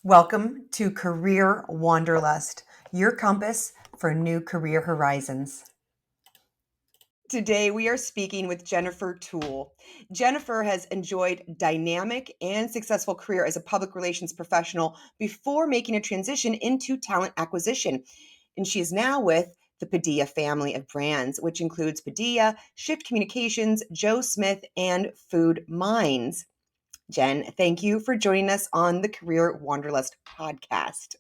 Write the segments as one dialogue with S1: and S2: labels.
S1: Welcome to Career Wanderlust, your compass for new career horizons. Today, we are speaking with Jennifer Toole. Jennifer has enjoyed dynamic and successful career as a public relations professional before making a transition into talent acquisition. And she is now with the Padilla family of brands, which includes Padilla, Shift Communications, Joe Smith, and Food Minds. Jen, thank you for joining us on the Career Wanderlust podcast.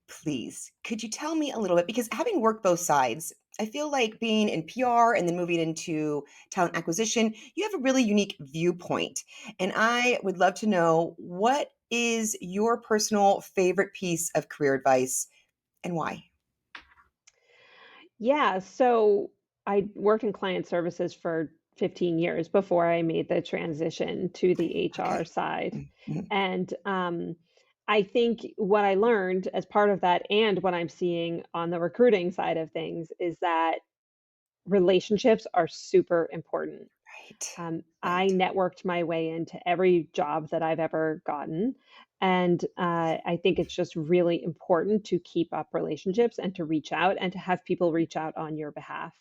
S1: Please, could you tell me a little bit? Because having worked both sides, I feel like being in PR and then moving into talent acquisition, you have a really unique viewpoint. And I would love to know, what is your personal favorite piece of career advice and why?
S2: Yeah, so I worked in client services for 15 years before I made the transition to the HR
S1: Okay.
S2: side.
S1: Mhm.
S2: And I think what I learned as part of that and what I'm seeing on the recruiting side of things is that relationships are super important.
S1: Right.
S2: I
S1: Right.
S2: networked my way into every job that I've ever gotten. And I think it's just really important to keep up relationships and to reach out and to have people reach out on your behalf.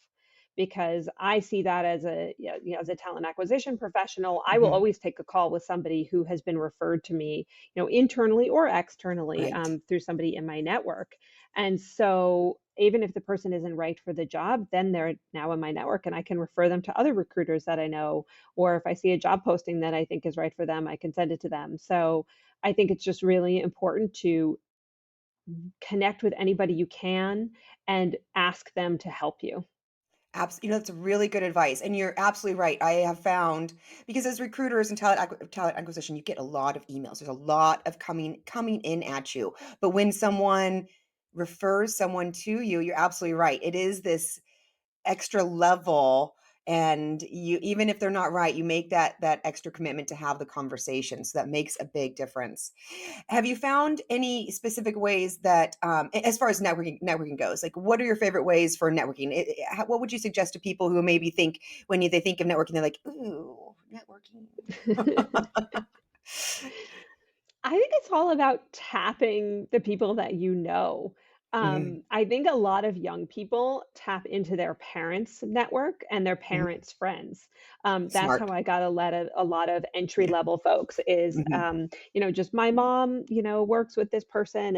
S2: Because I see that as as a talent acquisition professional, I will
S1: Mhm.
S2: always take a call with somebody who has been referred to me, internally or externally,
S1: Right.
S2: through somebody in my network. And so even if the person isn't right for the job, then they're now in my network and I can refer them to other recruiters that I know. Or if I see a job posting that I think is right for them, I can send it to them. So I think it's just really important to connect with anybody you can and ask them to help you.
S1: That's really good advice, and you're absolutely right. I have found, because as recruiters and talent acquisition, you get a lot of emails. There's a lot of coming in at you. But when someone refers someone to you, you're absolutely right. It is this extra level, and you, even if they're not right, you make that extra commitment to have the conversation. So that makes a big difference. Have you found any specific ways that, as far as networking goes, like what are your favorite ways for networking? What would you suggest to people who maybe think, when they think of networking, they're like, ooh, networking.
S2: I think it's all about tapping the people that you know.
S1: Mhm,
S2: I think a lot of young people tap into their parents' network and their
S1: mhm.
S2: parents' friends. That's how
S1: Smart.
S2: I got a lot of entry
S1: Yeah.
S2: level folks. Is
S1: Mhm,
S2: just my mom, works with this person,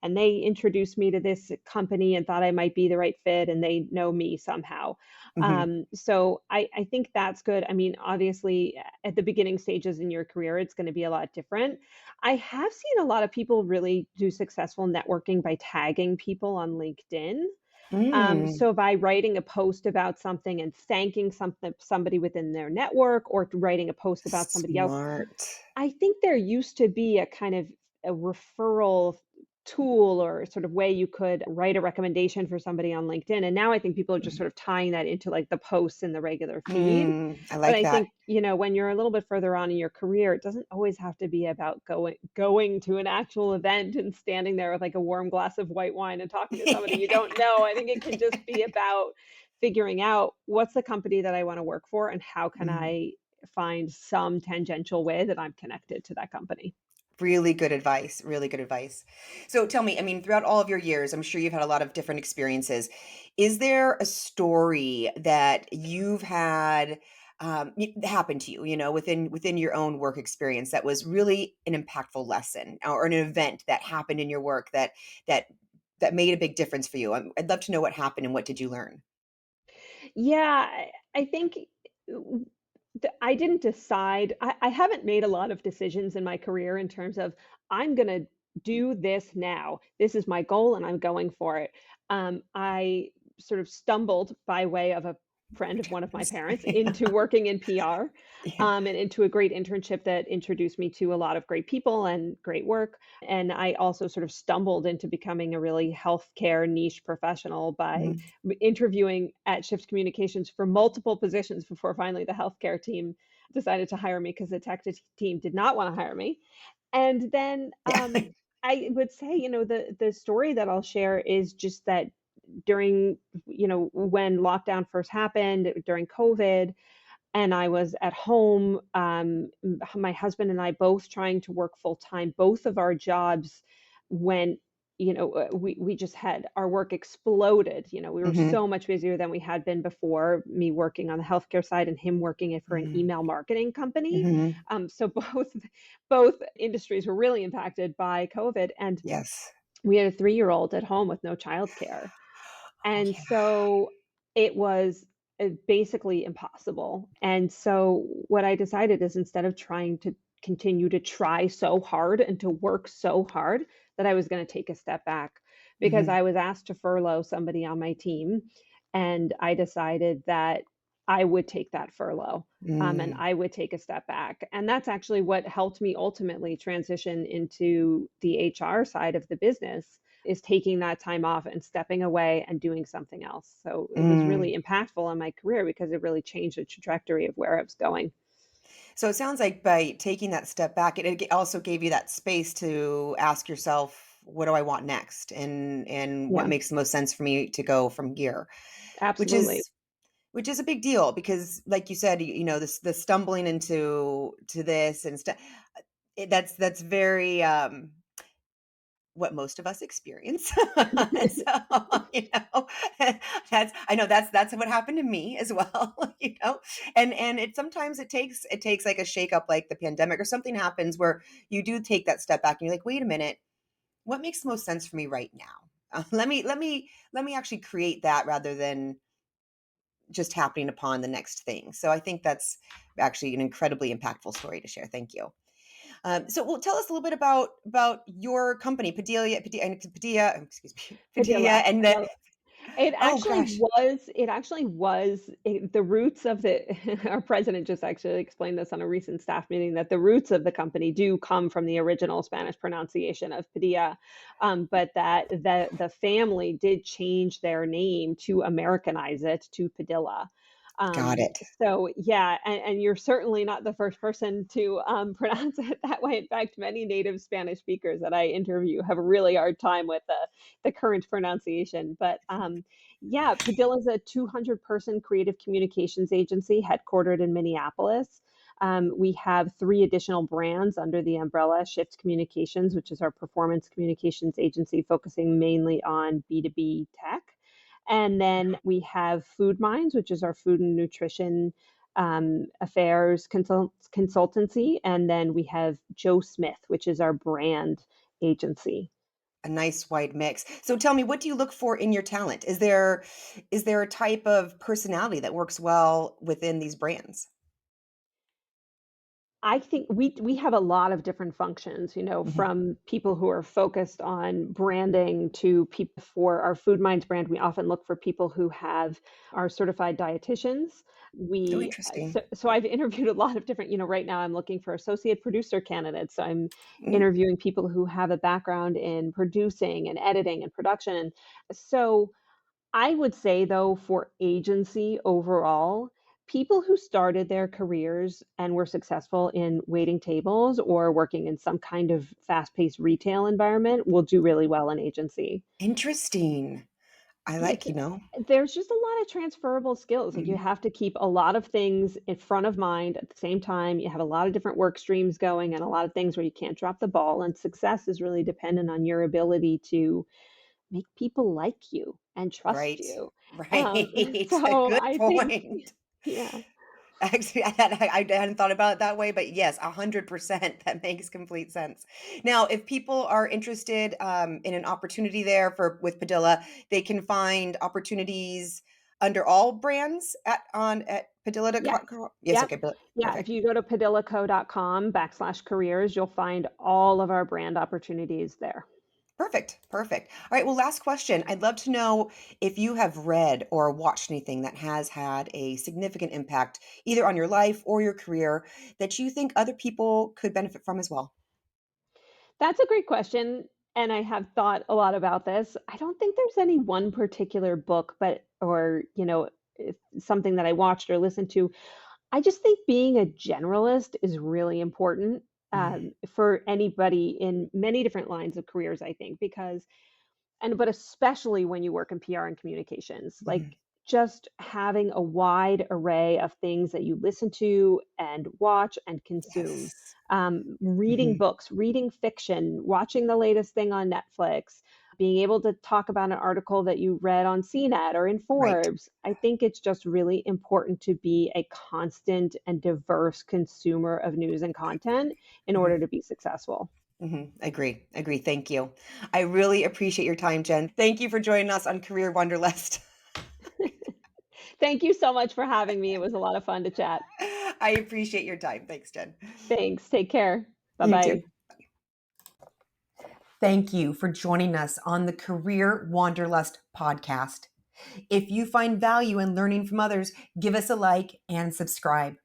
S2: and they introduced me to this company and thought I might be the right fit, and they know me somehow.
S1: mhm.
S2: So I think that's good. I mean, obviously, at the beginning stages in your career, it's going to be a lot different. I have seen a lot of people really do successful networking by tagging people on LinkedIn.
S1: Mm,
S2: So by writing a post about something and thanking somebody within their network, or writing a post about somebody else,
S1: smart.
S2: I think there used to be a kind of a referral tool or sort of way you could write a recommendation for somebody on LinkedIn. And now I think people are just
S1: Mhm.
S2: sort of tying that into like the posts in the regular feed.
S1: I
S2: But
S1: like
S2: I
S1: that.
S2: think, when you're a little bit further on in your career, it doesn't always have to be about going to an actual event and standing there with like a warm glass of white wine and talking to somebody you don't know. I think it can just be about figuring out what's the company that I want to work for and how can
S1: Mhm.
S2: I find some tangential way that I'm connected to that company.
S1: Really good advice, really good advice. So tell me, I mean, throughout all of your years, I'm sure you've had a lot of different experiences. Is there a story that you've had happen to you, within your own work experience, that was really an impactful lesson, or an event that happened in your work that that made a big difference for you? I'd love to know what happened and what did you learn?
S2: Yeah, I think w I didn't decide. I haven't made a lot of decisions in my career in terms of, "I'm gonna do this now. This is my goal, and I'm going for it." I sort of stumbled by way of a friend of one of my
S1: Times.
S2: parents into working in PR,
S1: Yeah.
S2: and into a great internship that introduced me to a lot of great people and great work. And I also sort of stumbled into becoming a really healthcare niche professional by
S1: Mhm.
S2: interviewing at Shift Communications for multiple positions before finally the healthcare team decided to hire me because the team did not want to hire me. And then
S1: Yeah.
S2: I would say, the story that I'll share is just that during, when lockdown first happened during COVID, and I was at home. My husband and I both trying to work full time. Both of our jobs went, we just had our work exploded. We were
S1: Mhm.
S2: so much busier than we had been before. Me working on the healthcare side and him working for an
S1: Mm.
S2: email marketing company.
S1: Mhm.
S2: So both industries were really impacted by COVID, and
S1: Yes.
S2: we had a 3-year-old at home with no childcare.
S1: Oh,
S2: And
S1: yeah.
S2: so it was, basically impossible. And so what I decided is, instead of trying to continue to try so hard and to work so hard, that I was gonna take a step back, because
S1: Mhm.
S2: I was asked to furlough somebody on my team, and I decided that I would take that furlough, and
S1: Mm.
S2: I would take a step back. And that's actually what helped me ultimately transition into the HR side of the business, is taking that time off and stepping away and doing something else. So it was
S1: Mm.
S2: really impactful on my career, because it really changed the trajectory of where I was going.
S1: So it sounds like by taking that step back, it also gave you that space to ask yourself, "What do I want next? And what
S2: Yeah,
S1: makes the most sense for me to go from here?" Which
S2: absolutely.
S1: is which is a big deal because, like you said, this the stumbling to this and stuff. That's very what most of us experience. So, you know, that's I know that's what happened to me as well, And it takes like a shakeup like the pandemic or something happens where you do take that step back and you're like, "Wait a minute, what makes the most sense for me right now?" Let me actually create that rather than just happening upon the next thing. So I think that's actually an incredibly impactful story to share. Thank you. Well, tell us a little bit about your company, Padilla, excuse me, Padilla,
S2: Padilla,
S1: and the
S2: Padilla. It
S1: oh
S2: actually
S1: gosh,
S2: was it actually was the roots of the our president just actually explained this on a recent staff meeting, that the roots of the company do come from the original Spanish pronunciation of Padilla, but that the family did change their name to Americanize it to Padilla.
S1: got it.
S2: So yeah, and you're certainly not the first person to pronounce it that way. In fact, many native Spanish speakers that I interview have a really hard time with the current pronunciation. But yeah, Padilla is a 200-person creative communications agency headquartered in Minneapolis. We have 3 additional brands under the umbrella: Shift Communications, which is our performance communications agency focusing mainly on B2B tech. And then we have Food Minds, which is our food and nutrition affairs consultancy. And then we have Joe Smith, which is our brand agency.
S1: A nice wide mix. So tell me, what do you look for in your talent? Is there a type of personality that works well within these brands?
S2: I think we have a lot of different functions,
S1: Mhm.
S2: from people who are focused on branding to people for our Food Minds brand. We often look for people who are certified dietitians.
S1: Oh,
S2: We
S1: interesting.
S2: so I've interviewed a lot of different, right now I'm looking for associate producer candidates. So I'm
S1: Mm,
S2: interviewing people who have a background in producing and editing and production. So I would say, though, for agency overall, people who started their careers and were successful in waiting tables or working in some kind of fast-paced retail environment will do really well in agency.
S1: interesting. I like,
S2: It's
S1: you know.
S2: There's just a lot of transferable skills. Like, you
S1: Mhm.
S2: have to keep a lot of things in front of mind at the same time. You have a lot of different work streams going and a lot of things where you can't drop the ball. And success is really dependent on your ability to make people like you and trust
S1: Right.
S2: you.
S1: Right. A
S2: So
S1: good
S2: I think,
S1: point.
S2: yeah,
S1: Actually, I hadn't thought about it that way, but yes, 100%. That makes complete sense. Now, if people are interested in an opportunity there with Padilla, they can find opportunities under all brands at Padilla.
S2: yes,
S1: Yes,
S2: yep,
S1: okay,
S2: yeah. If
S1: perfect.
S2: you go to padillaco.com/careers, you'll find all of our brand opportunities there.
S1: Perfect. Perfect. All right. Well, last question. I'd love to know if you have read or watched anything that has had a significant impact either on your life or your career that you think other people could benefit from as well.
S2: That's a great question, and I have thought a lot about this. I don't think there's any one particular book, but or, something that I watched or listened to. I just think being a generalist is really important,
S1: Mm,
S2: for anybody in many different lines of careers, I think, but especially when you work in PR and communications, like,
S1: mhm.
S2: just having a wide array of things that you listen to and watch and consume.
S1: Yes.
S2: Reading
S1: Mhm.
S2: books, reading fiction, watching the latest thing on Netflix, being able to talk about an article that you read on CNET or in
S1: Right.
S2: Forbes. I think it's just really important to be a constant and diverse consumer of news and content in
S1: Mhm.
S2: order to be successful.
S1: Mhm. Agree. Agree. Thank you. I really appreciate your time, Jen. Thank you for joining us on Career Wanderlust.
S2: Thank you so much for having me. It was a lot of fun to chat.
S1: I appreciate your time. Thanks, Jen.
S2: Thanks. Take care. Bye
S1: You too.
S2: bye.
S1: Thank you for joining us on the Career Wanderlust podcast. If you find value in learning from others, give us a like and subscribe.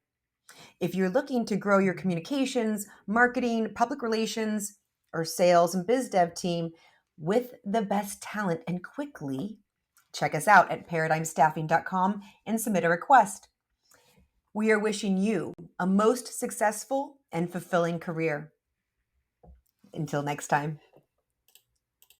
S1: If you're looking to grow your communications, marketing, public relations, or sales and biz dev team with the best talent and quickly, check us out at paradigmstaffing.com and submit a request. We are wishing you a most successful and fulfilling career. Until next time.